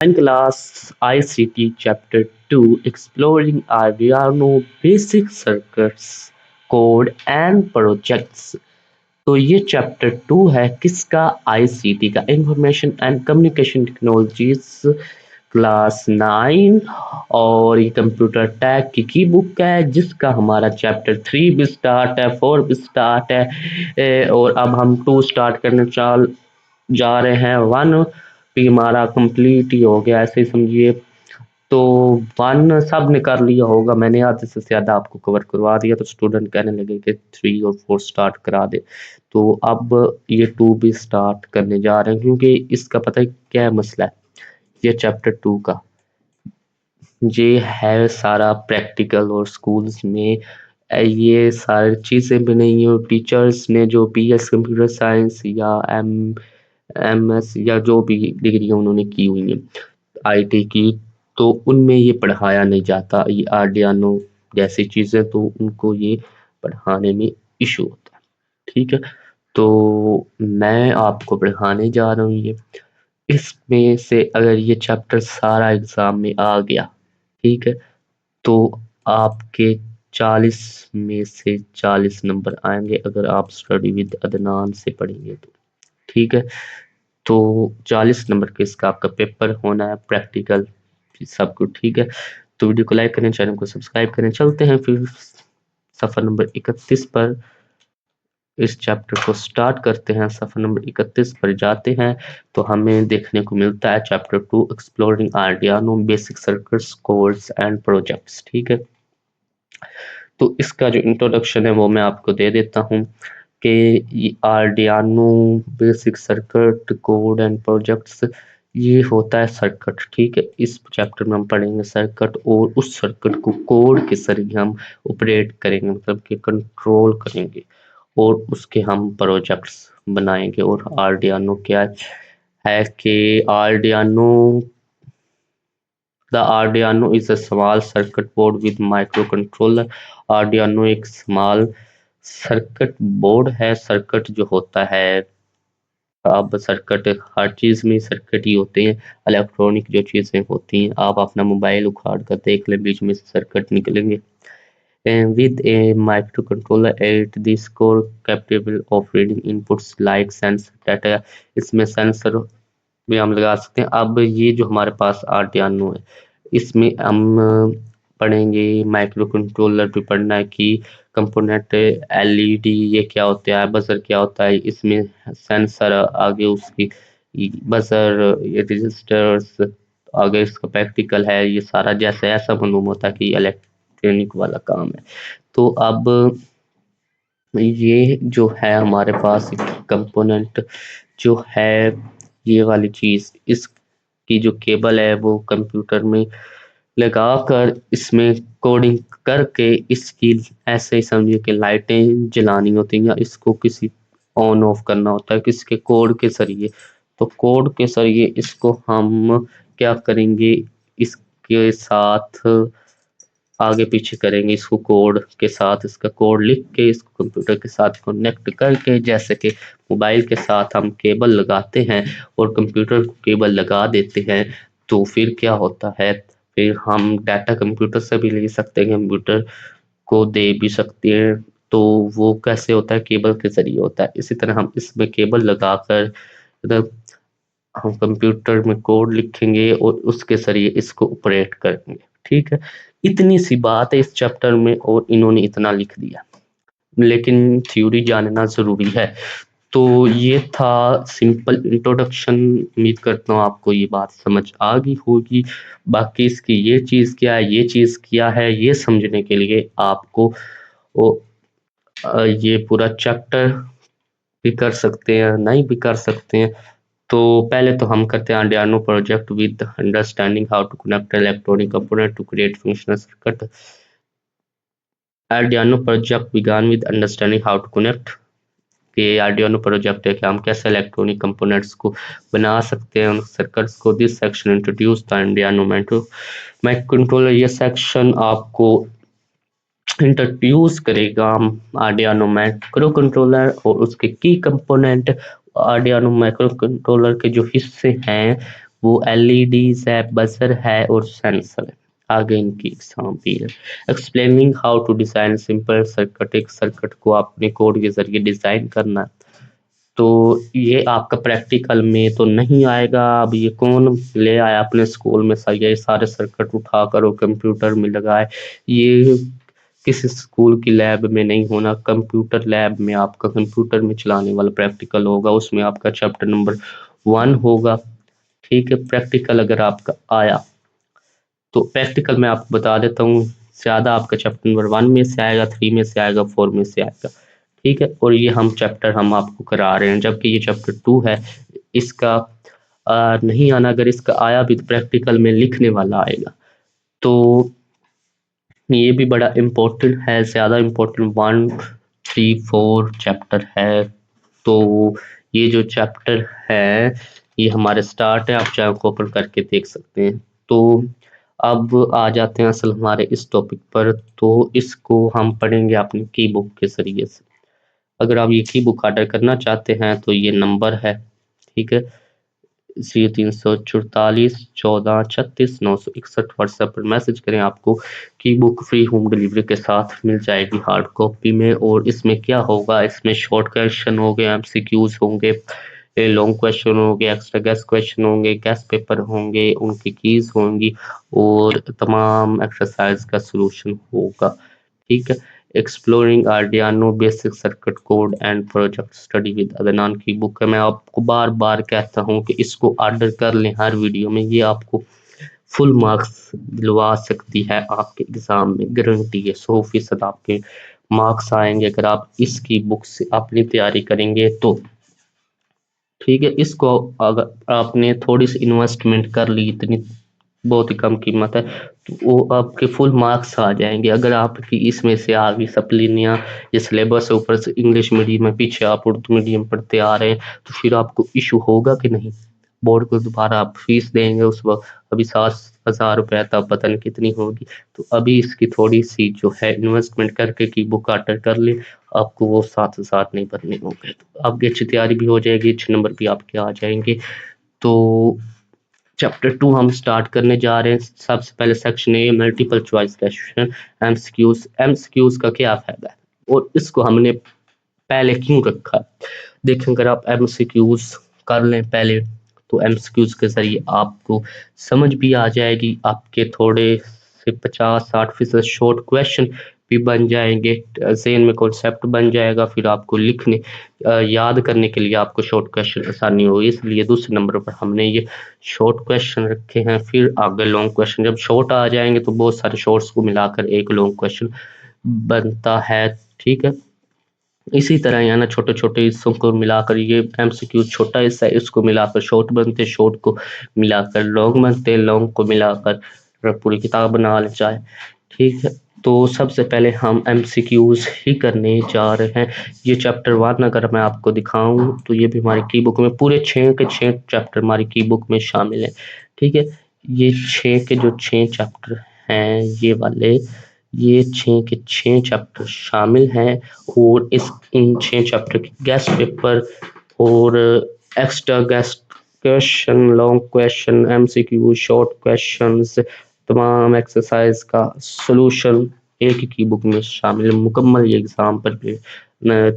9 class ICT Chapter 2 Exploring Arduino Basic Circuits, Code and Projects। तो ये chapter 2 है किसका? आईसीटी का, information and communication technologies class 9। और ये कंप्यूटर टैग की बुक है जिसका हमारा चैप्टर 3 भी स्टार्ट है, 4 भी स्टार्ट है और अब हम 2 स्टार्ट करने जा रहे हैं। 1 भी हमारा कंप्लीट ही हो गया, ऐसे ही समझिए। तो 1 सब ने कर लिया होगा, मैंने आधे से ज़्यादा आपको कवर करवा दिया, तो स्टूडेंट कहने लगे कि 3 और 4 स्टार्ट करा दे। तो अब ये 2 भी स्टार्ट करने जा रहे हैं क्योंकि इसका पता है क्या मसला है। ये चैप्टर 2 का ये है सारा प्रैक्टिकल और स्कूल्स में ये सारी चीज़ें भी नहीं हो। टीचर्स ने जो BS कंप्यूटर साइंस या MS या जो भी डिग्री उन्होंने की हुई है IT की, तो उनमें ये पढ़ाया नहीं जाता। ये आर्डियानो जैसी चीज़ें तो उनको ये पढ़ाने में इशू होता है। ठीक है, तो मैं आपको पढ़ाने जा रहा हूँ ये। इसमें से अगर ये चैप्टर सारा एग्ज़ाम में आ गया, ठीक है, तो आपके 40 में से 40 नंबर आएंगे अगर आप स्टडी विद अदनान से पढ़ेंगे तो। ठीक है, तो 40 नंबर के इसका आपका पेपर होना है, प्रैक्टिकल सब कुछ। ठीक है, तो वीडियो को लाइक करें, चैनल को सब्सक्राइब करें। चलते हैं फिर सफ़र नंबर 31 पर, इस चैप्टर को स्टार्ट करते हैं। सफ़र नंबर 31 पर जाते हैं तो हमें देखने को मिलता है chapter 2 exploring Arduino basic circuits, codes and projects. ठीक है, तो इसका जो इंट्रोडक्शन है वो मैं आपको दे देता हूँ कि Arduino basic circuit, code and projects, ये होता है सर्किट। ठीक है, इस चैप्टर में हम पढ़ेंगे सर्किट और उस सर्किट को कोड के जरिए हम ऑपरेट करेंगे, मतलब कि कंट्रोल करेंगे और उसके हम प्रोजेक्ट्स बनाएंगे। और आर्डियानो क्या है कि आर्डियानो The Arduino is a small circuit board with microcontroller। Arduino एक स्मॉल सर्किट बोर्ड है। सर्किट जो होता है, अब सर्किट हर चीज़ में सर्किट ही होते हैं, इलेक्ट्रॉनिक जो चीज़ें होती हैं। आप अपना मोबाइल उखाड़ कर देख लें, बीच में से सर्किट निकलेंगे। With a microcontroller at this core capable of reading inputs like sensor data, इसमें सेंसर भी हम लगा सकते हैं। अब ये जो हमारे पास आर्डियानो है, इसमें हम पढ़ेंगे, माइक्रो कंट्रोलर भी पढ़ना है कि कंपोनेंट LED ये क्या होता है, बजर क्या होता है, इसमें सेंसर आगे उसकी बजर, ये रजिस्टर्स आगे इसका प्रैक्टिकल है। ये सारा जैसे ऐसा मालूम होता है कि इलेक्ट्रॉनिक वाला काम है। तो अब ये जो है हमारे पास कंपोनेंट जो है, ये वाली चीज़, इसकी जो केबल है वो कंप्यूटर में लगाकर इसमें कोडिंग करके इसकी ऐसे ही समझिए कि लाइटें जलानी होती हैं या इसको किसी ऑन ऑफ करना होता है किसके कोड के जरिए। तो कोड के जरिए इसको हम क्या करेंगे, इसके साथ आगे पीछे करेंगे, इसको कोड के साथ इसका कोड लिख के इसको कंप्यूटर के साथ कनेक्ट करके, जैसे कि मोबाइल के साथ हम केबल लगाते हैं और कंप्यूटर को केबल लगा देते हैं, तो फिर क्या होता है, फिर हम डाटा कंप्यूटर से भी ले सकते हैं, कंप्यूटर को दे भी सकते हैं। तो वो कैसे होता है, केबल के जरिए होता है। इसी तरह हम इसमें केबल लगाकर मतलब हम कंप्यूटर में कोड लिखेंगे और उसके जरिए इसको ऑपरेट करेंगे। ठीक है, इतनी सी बात है इस चैप्टर में और इन्होंने इतना लिख दिया, लेकिन थ्योरी जानना जरूरी है। तो ये था सिंपल इंट्रोडक्शन। उम्मीद करता हूँ आपको ये बात समझ आ गई होगी। बाकी इसकी ये चीज़ क्या है, ये चीज़ क्या है, ये समझने के लिए आपको ये पूरा चैप्टर भी कर सकते हैं, नहीं भी कर सकते हैं। तो पहले तो हम करते हैं Arduino project with understanding how to connect electronic component to create functional circuit. Arduino project begin with understanding how to connect. कि आर्डियानो प्रोजेक्ट है कि हम कैसे इलेक्ट्रॉनिक कंपोनेंट्स को बना सकते हैं, उन सर्किट्स को। This section introduce the Arduino microcontroller. ये सेक्शन आपको इंट्रोड्यूस करेगा आर्डियानो माइक्रो कंट्रोलर और उसके की कंपोनेंट। आर्डियानो माइक्रो कंट्रोलर के जो हिस्से हैं वो एलईडीज है, बजर है और सेंसर है। आगे इनकी एग्जाम भी है। Explaining how to design simple circuit, एक सर्किट को अपने कोड के जरिए डिजाइन करना है। तो ये आपका प्रैक्टिकल में तो नहीं आएगा। अब ये कौन ले आया अपने स्कूल में ये सारे सर्किट उठा कर और कंप्यूटर में लगाए? ये किसी स्कूल की लैब में नहीं होना। कंप्यूटर लैब में आपका कंप्यूटर में चलाने वाला प्रैक्टिकल होगा, उसमें आपका चैप्टर नंबर 1 होगा। ठीक है, प्रैक्टिकल अगर आपका आया तो प्रैक्टिकल मैं आपको बता देता हूँ, ज़्यादा आपका चैप्टर नंबर 1 में से आएगा, 3 में से आएगा, 4 में से आएगा। ठीक है, और ये चैप्टर हम आपको करा रहे हैं, जबकि ये चैप्टर 2 है। इसका नहीं आना, अगर इसका आया भी तो प्रैक्टिकल में लिखने वाला आएगा। तो ये भी बड़ा इम्पोर्टेंट है, ज़्यादा इम्पोर्टेंट 1, 3, 4 चैप्टर है। तो ये जो चैप्टर है ये हमारे स्टार्ट है, आप चाहे को ओपन करके देख सकते हैं। तो अब आ जाते हैं असल हमारे इस टॉपिक पर। तो इसको हम पढ़ेंगे अपनी की बुक के जरिए से। अगर आप ये की बुक ऑर्डर करना चाहते हैं तो ये नंबर है, ठीक है, 0344 14 36 961 व्हाट्सएप पर मैसेज करें। आपको की बुक फ्री होम डिलीवरी के साथ मिल जाएगी हार्ड कॉपी में। और इसमें क्या होगा, इसमें शॉर्ट क्वेश्चन हो गए, एमसीक्यूज होंगे, लॉन्ग क्वेश्चन होंगे, एक्स्ट्रा गैस क्वेश्चन होंगे, गैस पेपर होंगे, उनकी कीज होंगी और तमाम एक्सरसाइज का सलूशन होगा। ठीक है, exploring Arduino basic circuit code and project study with Adnan की बुक है। मैं आपको बार बार कहता हूँ कि इसको ऑर्डर कर लें हर वीडियो में, ये आपको फुल मार्क्स दिलवा सकती है आपके एग्जाम में, गारंटी है, 100% आपके मार्क्स आएंगे अगर आप इसकी बुक से अपनी तैयारी करेंगे तो। ठीक है, इसको अगर आपने थोड़ी सी इन्वेस्टमेंट कर ली, इतनी बहुत ही कम कीमत है, तो वो आपके फुल मार्क्स आ जाएंगे। अगर आपकी इसमें से आ गई सप्लीनियाँ, ये सिलेबस है, ऊपर से इंग्लिश मीडियम में, पीछे आप उर्दू मीडियम पढ़ते आ रहे हैं, तो फिर आपको इशू होगा कि नहीं? बोर्ड को दोबारा आप फीस देंगे उस वक्त, अभी 7,000 रुपये तब पता नहीं कितनी होगी। तो अभी इसकी थोड़ी सी जो है इन्वेस्टमेंट करके की बुक ऑर्डर कर ले, आपको वो 7,000 नहीं भरने होंगे, तो आपकी अच्छी तैयारी भी हो जाएगी, अच्छे नंबर भी आपके आ जाएंगे। तो चैप्टर 2 हम स्टार्ट करने जा रहे हैं। सबसे पहले section A, multiple choice question, MCQs. MCQs का क्या फायदा है और इसको हमने पहले क्यों रखा? देखें, अगर आप एमसीक्यूज कर लें पहले तो एमसीक्यूज के जरिए आपको समझ भी आ जाएगी, आपके थोड़े से 50-60% शॉर्ट क्वेश्चन भी बन जाएंगे, ज़हन में कॉन्सेप्ट बन जाएगा, फिर आपको लिखने याद करने के लिए आपको शॉर्ट क्वेश्चन आसानी होगी। इसलिए दूसरे नंबर पर हमने ये शॉर्ट क्वेश्चन रखे हैं। फिर आगे लॉन्ग क्वेश्चन, जब शॉर्ट आ जाएंगे तो बहुत सारे शॉर्ट्स को मिलाकर एक लॉन्ग क्वेश्चन बनता है। ठीक है, इसी तरह यहाँ ना छोटे छोटे हिस्सों को मिलाकर ये एमसीक्यू छोटा हिस्सा है, इसको मिलाकर शॉर्ट बनते, शॉर्ट को मिलाकर लॉन्ग बनते, लॉन्ग को मिलाकर पूरी किताब बना ले जाए। ठीक है, तो सबसे पहले हम एमसीक्यूज ही करने जा रहे हैं। ये चैप्टर 1 अगर मैं आपको दिखाऊं तो ये भी हमारी की बुक में पूरे 6 के 6 चैप्टर हमारी की बुक में शामिल है। ठीक है, ये 6 के जो 6 चैप्टर हैं ये वाले, ये 6 के 6 चैप्टर शामिल हैं। और इस इन 6 चैप्टर के गेस्ट पेपर और extra guest question, long question, MCQ, short questions, तमाम एक्सरसाइज का सॉल्यूशन एक ही बुक में शामिल है। मुकम्मल ये एग्जाम पर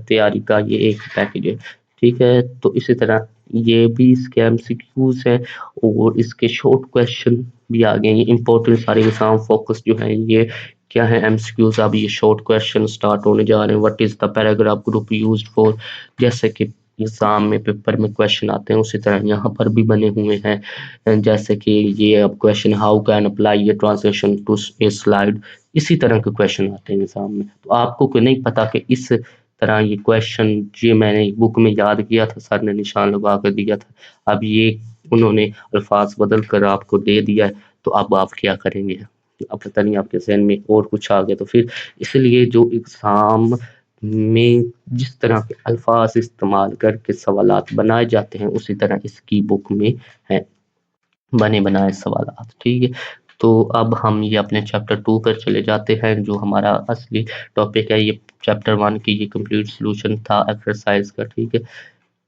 तैयारी का ये एक पैकेज है। ठीक है, तो इसी तरह ये भी इसके एमसीक्यूज हैं और इसके शॉर्ट क्वेश्चन भी आ गए। ये इंपॉर्टेंट सारे एग्जाम फोकस जो है ये क्या है एमसीक्यूज। अब ये शॉर्ट क्वेश्चन स्टार्ट होने जा रहे हैं। What is the paragraph group used for, जैसे कि एग्जाम में पेपर में क्वेश्चन आते हैं उसी तरह यहाँ पर भी बने हुए हैं। जैसे कि ये अब क्वेश्चन, हाउ कैन अप्लाई ये ट्रांसलेशन टू ए स्लाइड, इसी तरह के क्वेश्चन आते हैं एग्जाम में। तो आपको कोई नहीं पता कि इस तरह ये क्वेश्चन ये मैंने बुक में याद किया था, सर ने निशान लगा कर दिया था, अब ये उन्होंने अल्फाज बदल कर आपको दे दिया है, तो अब आप क्या करेंगे? अब पता नहीं आपके जहन में और कुछ आ गया तो फिर, इसलिए जो एग्जाम में जिस तरह के अल्फाज इस्तेमाल करके सवालात बनाए जाते हैं उसी तरह इसकी बुक में है बने बनाए सवालात। ठीक है, तो अब हम ये अपने चैप्टर 2 पर चले जाते हैं, जो हमारा असली टॉपिक है। ये चैप्टर 1 की ये कंप्लीट सॉल्यूशन था एक्सरसाइज का। ठीक है,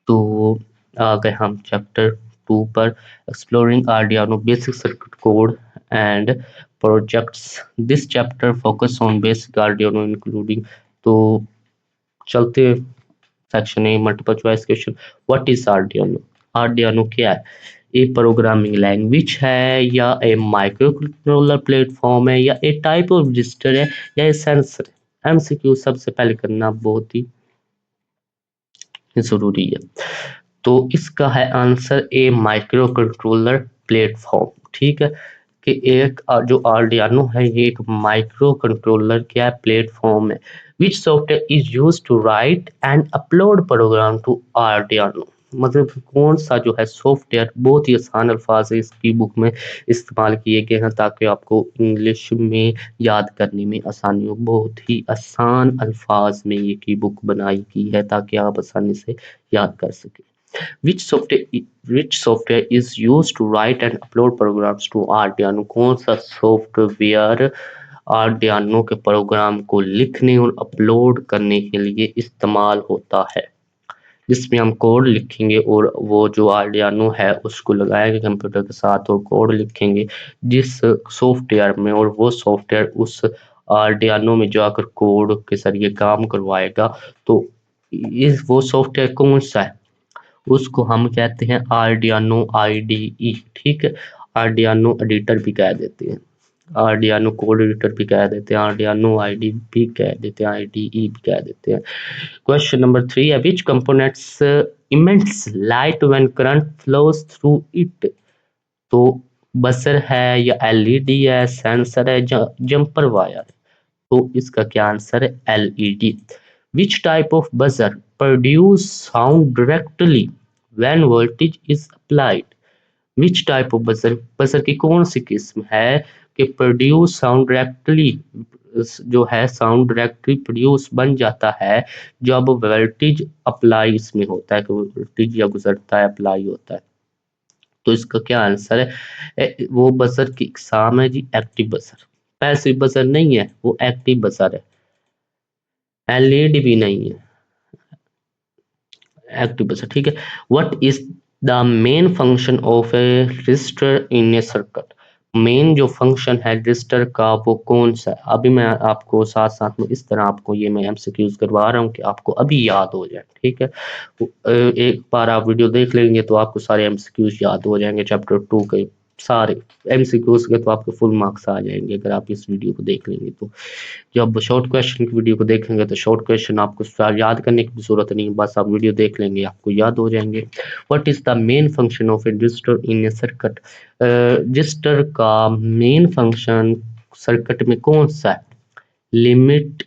तो आ गए हम चैप्टर 2 पर exploring Arduino basic circuit code and projects. This chapter focus on basic Arduino including. तो चलते section A multiple choice question. What is Arduino? Arduino क्या है? ए प्रोग्रामिंग लैंग्वेज है, या ए माइक्रो कंट्रोलर प्लेटफॉर्म है, या ए टाइप ऑफ रजिस्टर है, या ए सेंसर है? एमसीक्यू सबसे पहले करना बहुत ही जरूरी है। तो इसका है answer A micro controller platform. ठीक है, कि एक जो आर्डियानो है ये एक माइक्रो कंट्रोलर क्या प्लेटफॉर्म है। Which software is use to write and upload program to Arduino. मतलब कौन सा जो है सॉफ्टवेयर, बहुत ही आसान अल्फाज है इसकी बुक में इस्तेमाल किए गए हैं ताकि आपको इंग्लिश में याद करने में आसानी हो। बहुत ही आसान अल्फाज में ये की बुक बनाई की है ताकि आप आसानी से याद कर सकें। which software is used to write and upload programs to Arduino? कौन सा सॉफ्टवेयर Arduino के प्रोग्राम को लिखने और अपलोड करने के लिए इस्तेमाल होता है? जिसमें हम कोड लिखेंगे और वो जो Arduino है उसको लगाएंगे कंप्यूटर के साथ और कोड लिखेंगे जिस सॉफ्टवेयर में, और वो सॉफ्टवेयर उस Arduino में जाकर कोड के जरिए काम करवाएगा। तो इस वो सॉफ्टवेयर कौन सा है? उसको हम कहते हैं आर्डियानो आईडीई। ठीक है, आर्डियानो एडिटर भी कह देते हैं, आर्डियानो कोड एडिटर भी कह देते हैं, आर्डियानो आईडी भी कह देते हैं, आईडीई भी कह देते हैं। क्वेश्चन नंबर 3 है which components emits light when current flows through it? तो बसर है, या एलईडी है, सेंसर है, जंपर वायर? तो इसका क्या आंसर है? LED. Which type of buzzer produce sound directly when voltage is applied? Which type of buzzer, buzzer की कौन सी किस्म है कि प्रोड्यूस साउंड डायरेक्टली, जो है साउंड डायरेक्टली प्रोड्यूस बन जाता है जब वोल्टेज अप्लाई इसमें होता है, कि वोल्टेज या गुजरता है, अप्लाई होता है। तो इसका क्या आंसर है? वो बजर की इकसाम है जी एक्टिव बजर। पैसिव बजर नहीं है, वो एक्टिव बजर है। एलईडी भी नहीं है, एक्टिव बजर। ठीक है, what is the main function of A register in A circuit? Main जो फंक्शन है रजिस्टर का वो कौन सा है? अभी मैं आपको साथ साथ में इस तरह आपको ये मैं एमसीक्यूज करवा रहा हूँ कि आपको अभी याद हो जाए। ठीक है, एक बार आप वीडियो देख लेंगे तो आपको सारे एमसीक्यूज याद हो जाएंगे चैप्टर 2 के सारे एमसीक्यूज के, तो आपको फुल मार्क्स आ जाएंगे अगर आप इस वीडियो को देख लेंगे। तो जब शॉर्ट क्वेश्चन की वीडियो को देखेंगे तो शॉर्ट क्वेश्चन आपको याद करने की जरूरत नहीं, बस आप वीडियो देख लेंगे आपको याद हो जाएंगे। What is the main function of A register in A circuit? Register का मेन फंक्शन सर्किट में कौन सा है? Limit,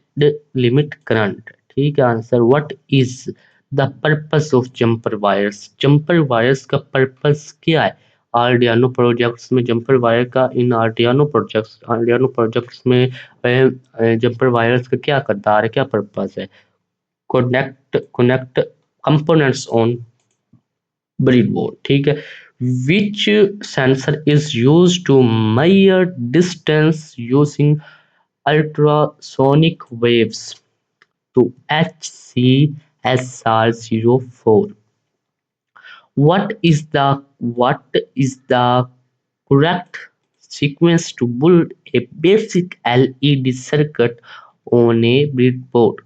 limit current. ठीक है answer. What is the purpose of jumper wires? Jumper wires का पर्पस क्या है? आर्डियानो प्रोजेक्ट्स में जंपर वायर का, इन आर्डियानो प्रोजेक्ट्स में जंपर वायर्स का क्या करदार है, क्या पर्पस है? Connect components on breadboard। ठीक है, which sensor is used to measure distance using ultrasonic waves? to HCSR04। what is the correct sequence to build a basic LED circuit on a breadboard?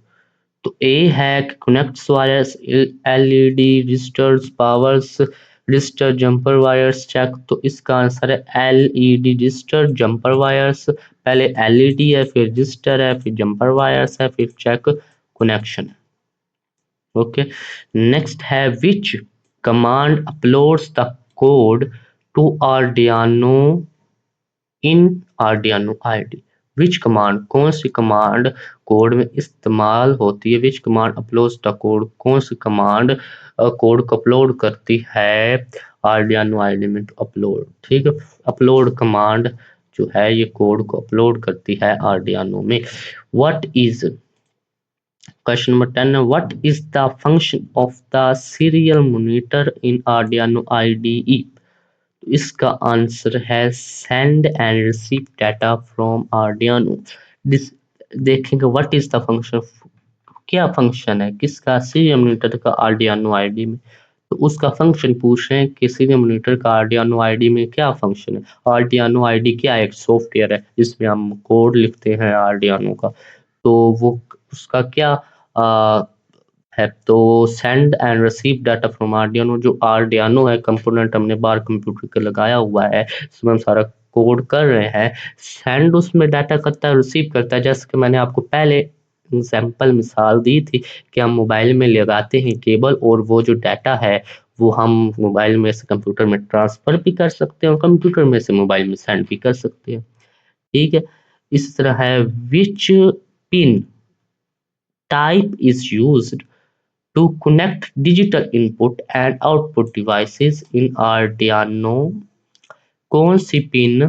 तो A है कि connects wires, LED resistors, powers resistor, jumper wires check. तो इसका answer है LED resistor, jumper wires. पहले LED है, फिर register है, फिर जंपर वायर्स है, फिर चेक कनेक्शन। ओके, नेक्स्ट है which command uploads the code to Arduino in Arduino ID? Which command, कौन सी कमांड कोड में इस्तेमाल होती है? Which command uploads the code, कौन सी कमांड कोड को अपलोड करती है आर्डियानो आईडी में? अपलोड। ठीक है, अपलोड कमांड जो है ये कोड को अपलोड करती है आर्डियानो में। What is, question number 10, what is the function of the serial monitor in Arduino IDE? इसका आंसर है send and receive data from Arduino. देखेंगे व्हाट इज द फंक्शन, क्या फंक्शन है किसका? सीरियल मॉनिटर का आर्डियानो आईडी में? तो उसका फंक्शन पूछ रहे हैं कि सीरियल मॉनिटर का आर्डियानो आईडी में क्या फंक्शन है। आर्डियानो आईडी क्या है? एक सॉफ्टवेयर है जिसमें हम कोड लिखते हैं आर्डियानो का। तो वो उसका क्या है, तो send and receive data from Arduino. जो आर्डियानो है कंपोनेंट हमने बाहर कंप्यूटर के लगाया हुआ है, इसमें हम सारा कोड कर रहे हैं। सेंड उसमें डाटा करता है, रिसीव करता है। जैसे कि मैंने आपको पहले एग्जाम्पल मिसाल दी थी कि हम मोबाइल में लगाते हैं केबल, और वो जो डाटा है वो हम मोबाइल में से कंप्यूटर में ट्रांसफर भी कर सकते हैं और कंप्यूटर में से मोबाइल में सेंड भी कर सकते हैं। ठीक है। इस तरह है, which pin type is used to connect digital input and output devices in Arduino। कौन सी पिन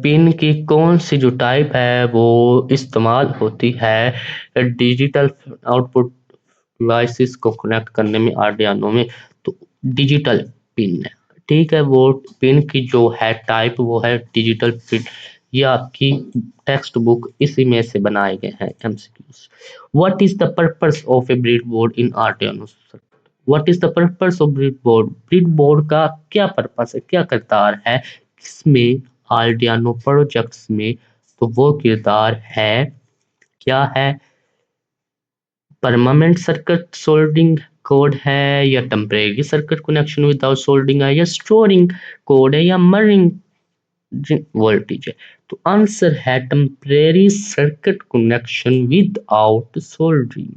पिन की कौन सी जो टाइप है वो इस्तेमाल होती है डिजिटल आउटपुट डिवाइसेस को कनेक्ट करने में आर्डियानो में? तो डिजिटल पिन है। ठीक है, वो पिन की जो है टाइप वो है डिजिटल पिन। ये आपकी टेक्स्ट बुक इसी में से बनाए गए हैं MCQs. What is the purpose of a breadboard in Arduino? What is the purpose of breadboard? Breadboard का क्या पर्पस है, क्या किरदार है किसमें, आर्डियानो प्रोजेक्ट्स में? तो वो किरदार है, क्या है, परमानेंट सर्किट सोल्डिंग कोड है, या temporary circuit connection without soldering है, या स्टोरिंग कोड है, या मर्जिंग वोल्टेज है? तो आंसर है temporary circuit connection without soldering.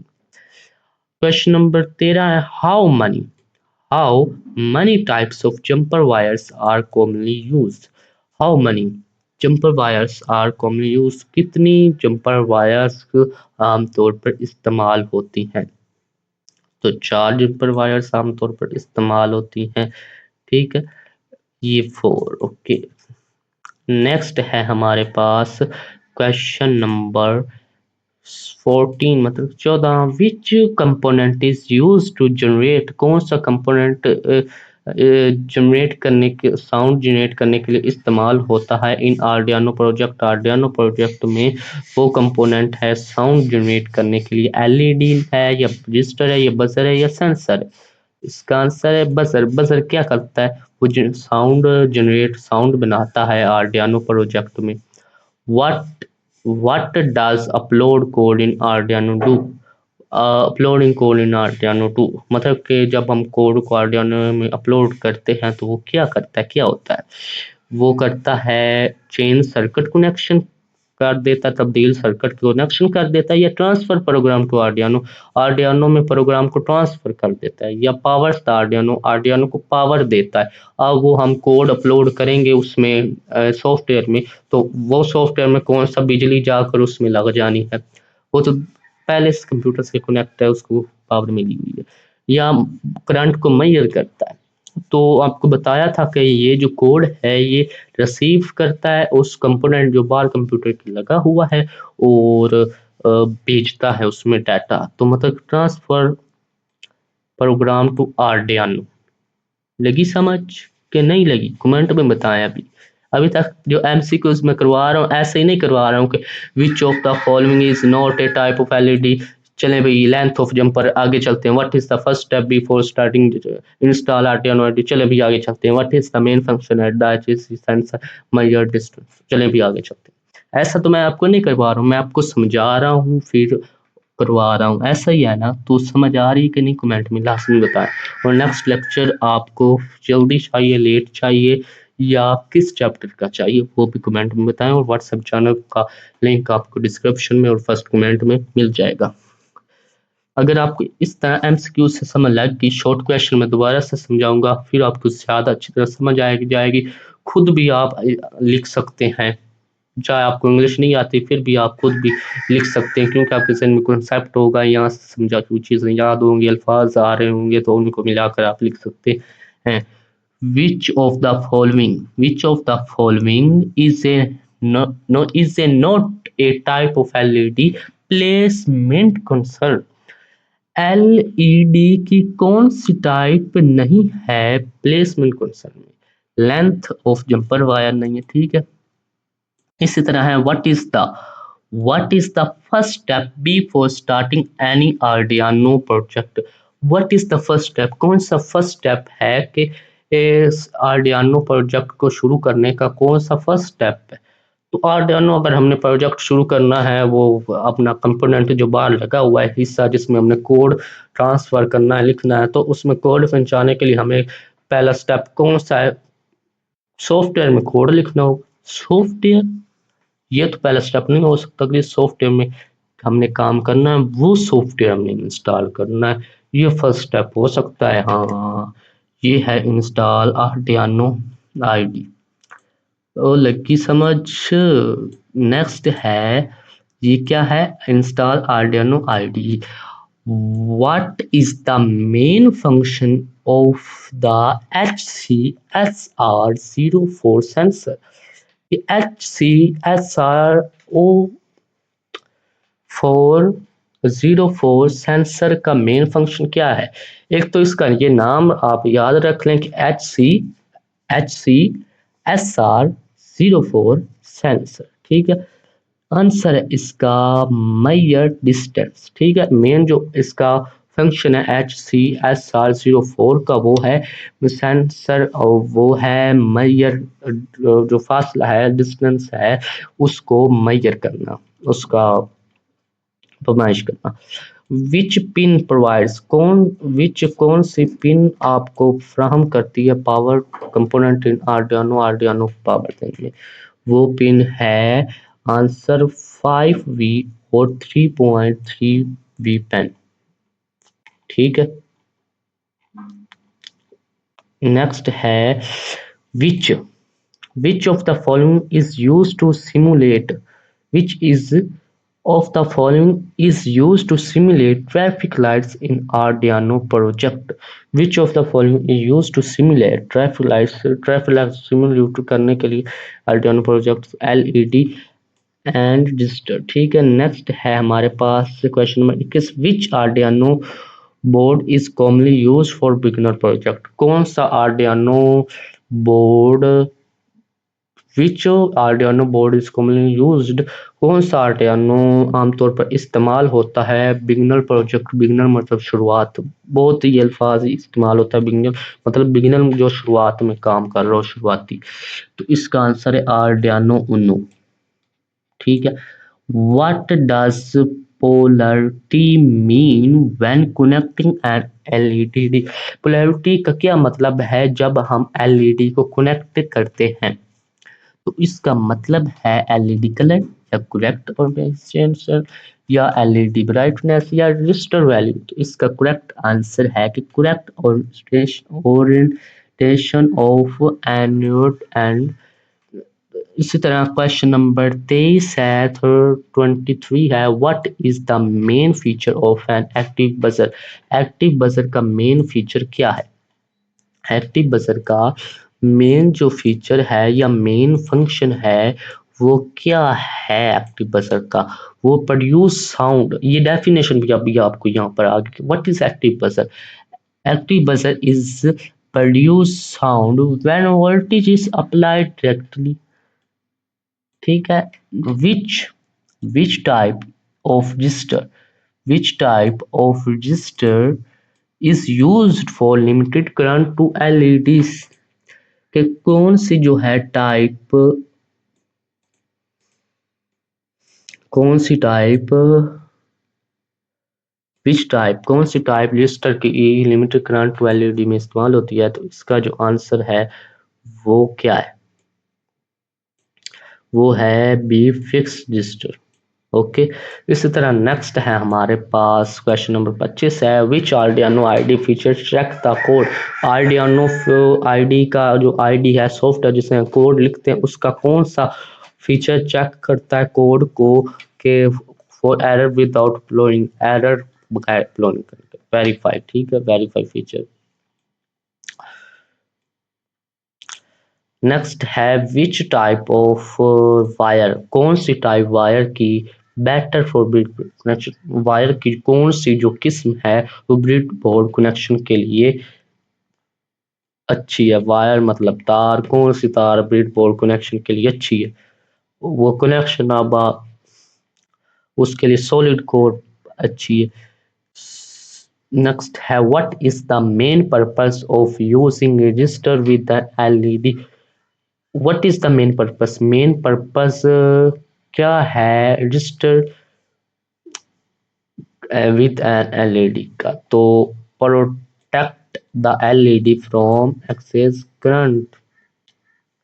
Question number 13 है, how many types of jumper wires are commonly used? How many jumper wires are commonly used? कितनी jumper wires आमतौर पर इस्तेमाल होती हैं? तो 4 जंपर वायर्स आमतौर पर इस्तेमाल होती हैं। ठीक है, ये 4। ओके, नेक्स्ट है हमारे पास क्वेश्चन नंबर 14, मतलब 14। Which component is use to generate? कौन सा कंपोनेंट जनरेट करने के, साउंड जनरेट करने के लिए इस्तेमाल होता है इन आर्डियानो प्रोजेक्ट? आर्डियानो प्रोजेक्ट में वो कंपोनेंट है साउंड जनरेट करने के लिए। एलईडी है, या रजिस्टर है, या बजर है, या सेंसर है? इसका आंसर है बजर। बजर क्या करता है? वो साउंड जनरेट, साउंड बनाता है आर्डियानो प्रोजेक्ट में। What what does upload code in Arduino do? Uploading code in Arduino do, मतलब कि जब हम कोड को Arduino में अपलोड करते हैं तो वो क्या करता है, क्या होता है? वो करता है चेन सर्किट कनेक्शन कर देता है, तब्दील सर्किट कनेक्शन कर देता है, या ट्रांसफर प्रोग्राम टू आर्डियानो, आर्डियानो में प्रोग्राम को ट्रांसफर कर देता है, या पावर आर्डियानो, आर्डियानो को पावर देता है। अब वो हम कोड अपलोड करेंगे उसमें सॉफ्टवेयर में, तो वो सॉफ्टवेयर में कौन सा बिजली जाकर उसमें लग जानी है? वो तो पहले से कंप्यूटर से कनेक्ट है, उसको पावर मिली हुई है। या करंट को मेजर करता है। तो आपको बताया था कि ये जो कोड है ये रिसीव करता है उस कंपोनेंट जो बाहर कंप्यूटर के लगा हुआ है, और भेजता है उसमें डाटा। तो मतलब ट्रांसफर प्रोग्राम टू आर्डियानो। लगी समझ कि नहीं लगी? कमेंट में बताएं। अभी अभी तक जो एमसीक्यूज मैं करवा रहा हूँ ऐसे ही नहीं करवा रहा हूँ कि which of the following is not a type of LED. चलें भाई, लेंथ ऑफ जंपर आगे चलते हैं। What is the first step before starting install Arduino ID? चलें भी आगे चलते हैं। What is the main function at the sensor measure distance? चलें भी आगे चलते हैं। ऐसा तो मैं आपको नहीं करवा रहा हूँ, मैं आपको समझा रहा हूँ फिर करवा रहा हूँ। ऐसा ही है ना? तो समझ आ रही है कि नहीं? कमेंट में लाजमी बताएं। और नेक्स्ट लेक्चर आपको जल्दी चाहिए, लेट चाहिए, या किस चैप्टर का चाहिए वो भी कमेंट में बताएं। और व्हाट्सएप चैनल का लिंक आपको डिस्क्रिप्शन में और फर्स्ट कमेंट में मिल जाएगा। अगर आपको इस तरह एमसीक्यू से समझ लग गई, शॉर्ट क्वेश्चन में दोबारा से समझाऊंगा, फिर आपको ज़्यादा अच्छी तरह समझ आएगी जाएगी। खुद भी आप लिख सकते हैं, चाहे आपको इंग्लिश नहीं आती फिर भी आप खुद भी लिख सकते हैं, क्योंकि आपके जहन में कॉन्सेप्ट होगा, यहाँ से समझा हुई चीज़ें याद होंगी, अल्फाज आ रहे होंगे, तो उनको मिलाकर आप लिख सकते हैं। विच of the following is a not a type of LED placement concern? LED की कौन सी टाइप नहीं है प्लेसमेंट कंसर्न में? लेंथ ऑफ जंपर वायर नहीं है। ठीक है, इसी तरह है, What is the first step before starting any Arduino project? What is the first step? कौन सा फर्स्ट स्टेप है कि इस Arduino प्रोजेक्ट को शुरू करने का कौन सा फर्स्ट स्टेप है? तो Arduino अगर हमने प्रोजेक्ट शुरू करना है, वो अपना कंपोनेंट जो बाहर लगा हुआ है हिस्सा जिसमें हमने कोड ट्रांसफर करना है, लिखना है, तो उसमें कोड पहुंचाने के लिए हमें पहला स्टेप कौन सा है? सॉफ्टवेयर में कोड लिखना होगा। सॉफ्टवेयर, ये तो पहला स्टेप नहीं हो सकता कि सॉफ्टवेयर में हमने काम करना है, वो सॉफ्टवेयर हमने इंस्टॉल करना है, ये फर्स्ट स्टेप हो सकता है। हाँ, ये है इंस्टॉल आर्डियानो आईडी। तो लगी समझ। नेक्स्ट है, ये क्या है? Install Arduino ID. What is the main function of the HCSR04 sensor? HCSR04 sensor का मेन फंक्शन क्या है? एक तो इसका ये नाम आप याद रख लें कि HCSR04 सेंसर, ठीक है। आंसर है इसका मैयर डिस्टेंस, ठीक है। मेन जो इसका फंक्शन है HCSR04 का, वो है सेंसर, और वो है मैयर, जो फासला है, डिस्टेंस है, उसको मैयर करना, उसका फरमाइश करना। विच पिन प्रोवाइड्स, कौन सी पिन आपको फ्राहम करती है पावर कंपोनेंट इन आर्डियानो पावर देने में? वो पिन है आंसर 5V और 3.3V पेन, ठीक है। नेक्स्ट है, which which of the following is use to simulate which is of the following is used to simulate traffic lights in Arduino project? Which of the following is used to simulate traffic lights? Traffic light simulate करने के लिए Arduino project LED and resistor, ठीक है। Next है हमारे पास question number 21, which Arduino board is commonly use for beginner project? कौन सा Arduino board, which Arduino board is commonly used, कौन सा Arduino आमतौर पर इस्तेमाल होता है बिगिनर प्रोजेक्ट? बिगिनर मतलब शुरुआत, बहुत ही अल्फाज इस्तेमाल होता है बिगिनर मतलब बिगिनर जो शुरुआत में काम कर रहा हो, शुरुआती। तो इसका आंसर है Arduino Uno, ठीक है। What does polarity mean when connecting an LED? Polarity का क्या मतलब है जब हम एलईडी को कनेक्ट करते हैं? तो इसका मतलब है एलईडी कलर, या करेक्ट ओरिएंटेशन, या एलईडी ब्राइटनेस, या रजिस्टर वैल्यू। तो इसका करेक्ट आंसर है कि correct orientation of anode and. इसी तरह क्वेश्चन नंबर 23 है, 23 है, what is the main feature of an active buzzer? Active buzzer का मेन फीचर क्या है? एक्टिव बजर का मेन जो फीचर है या मेन फंक्शन है, वो क्या है एक्टिव बजर का? वो प्रोड्यूस साउंड, ये डेफिनेशन भी अभी आपको यहाँ पर आगे, what is active buzzer? Active buzzer is produce sound when voltage is applied directly, ठीक है। Which which type of resistor which type of resistor is used for limited current to LEDs? कि कौन सी जो है टाइप, कौन सी type कौन सी टाइप रजिस्टर की लिमिटेड करंट टू एलईडी में इस्तेमाल होती है? तो इसका जो आंसर है वो क्या है? वो है बी फिक्स रजिस्टर, ओके। इसी तरह नेक्स्ट है हमारे पास क्वेश्चन नंबर 25 है, which Arduino ID feature check the code? Arduino ID का जो आईडी है, सॉफ्टवेयर जिसमें कोड लिखते हैं, उसका कौन सा फीचर चेक करता है कोड को के for error without flowing, error बगैर फ्लोइंग करके वेरीफाई, ठीक है, वेरीफाई फीचर। नेक्स्ट है, विच टाइप ऑफ वायर, कौन सी टाइप वायर की better for bread connection? Wire की कौन सी जो किस्म है वो ब्रिड बोर्ड कनेक्शन के लिए अच्छी है? वायर मतलब तार, कौन सी तार ब्रिड बोर्ड कनेक्शन के लिए अच्छी है? वो कनेक्शन अब उसके लिए सॉलिड कोर अच्छी है। नेक्स्ट है what is the main purpose of using resistor with the LED. What is the main purpose क्या है रजिस्टर विद एन एलईडी का? तो protect the LED from excess current.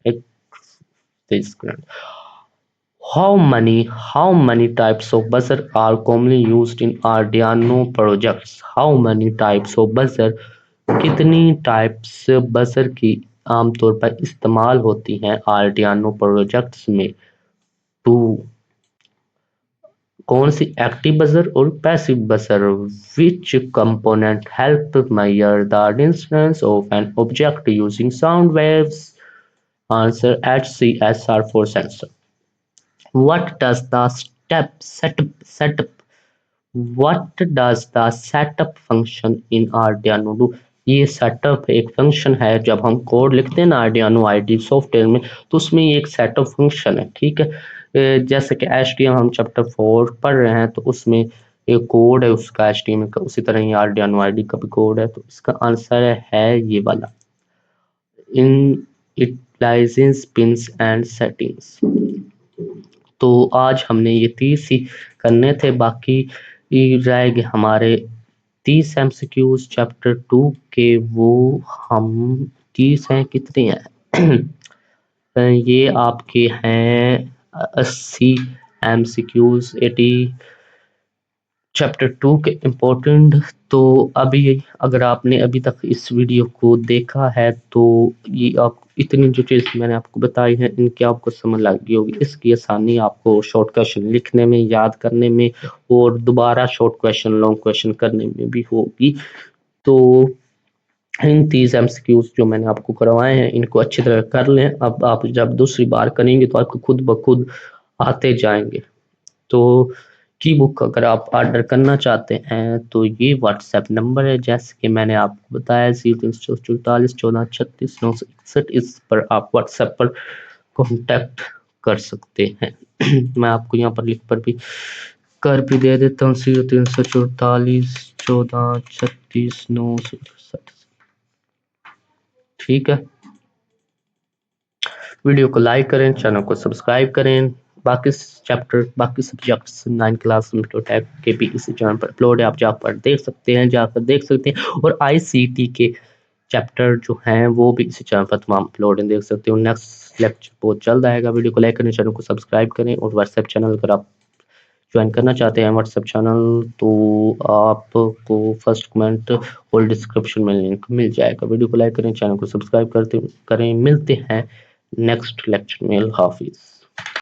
Excess current. How many types of buzzer are commonly used in Arduino projects? How many types of buzzer? कितनी types buzzer की आमतौर पर इस्तेमाल होती हैं आर्डियानो प्रोजेक्ट्स में? टू। कौन सी? एक्टिव बजर और passive buzzer. Which component help measure the distance of an object using sound waves? Answer HCSR4 sensor. What does the setup What does the setup function in Arduino do? ये setup एक function है। जब हम code लिखते हैं ना Arduino IDE software में, तो उसमें ये एक सेटअप फंक्शन है। ठीक है, जैसे कि HTML हम चैप्टर 4 पढ़ रहे हैं, तो उसमें एक कोड है उसका HTML का, उसी तरह ही Arduino IDE का भी कोड है। तो इसका आंसर है ये वाला, इन इटलाइजेंस पिंस एंड सेटिंग्स। तो आज हमने ये 30 ही करने थे, बाकी रह गए हमारे 30 MCQs चैप्टर 2 के। वो हम 30 हैं, कितने हैं ये आपके हैं 80 MCQs 80 चैप्टर 2 के इम्पोर्टेंट। तो अभी अगर आपने अभी तक इस वीडियो को देखा है, तो ये आप इतनी जो चीज़ मैंने आपको बताई है, इनकी आपको समझ लग गई होगी। इसकी आसानी आपको शॉर्ट क्वेश्चन लिखने में, याद करने में, और दोबारा शॉर्ट क्वेश्चन लॉन्ग क्वेश्चन करने में भी होगी। तो इन 30 MCQs जो मैंने आपको करवाए हैं, इनको अच्छी तरह कर लें। अब आप जब दूसरी बार करेंगे तो आपको खुद ब खुद आते जाएंगे। तो की बुक अगर आप ऑर्डर करना चाहते हैं, तो ये व्हाट्सएप नंबर है, जैसे कि मैंने आपको बताया 0344143691। इस पर आप व्हाट्सएप पर कांटेक्ट कर सकते हैं। मैं आपको यहाँ पर लिख पर भी कर भी दे देता हूँ, 0344143691। ठीक है, वीडियो को लाइक करें, चैनल को सब्सक्राइब करें। बाकी चैप्टर, बाकी सब्जेक्ट्स 9 क्लास कंप्यूटर टैग के भी इसी चैनल पर अपलोड है, आप जाकर देख सकते हैं। और ICT के चैप्टर जो हैं वो भी इसी चैनल पर तमाम अपलोड देख सकते हो। नेक्स्ट लेक्चर बहुत जल्द आएगा। वीडियो को लाइक करें, चैनल को सब्सक्राइब करें, और व्हाट्सएप चैनल अगर आप ज्वाइन करना चाहते हैं व्हाट्सएप चैनल, तो आपको फर्स्ट कमेंट और डिस्क्रिप्शन में लिंक मिल जाएगा। वीडियो को लाइक करें, चैनल को सब्सक्राइब करते करें। मिलते हैं नेक्स्ट लेक्चर में। हाफिज।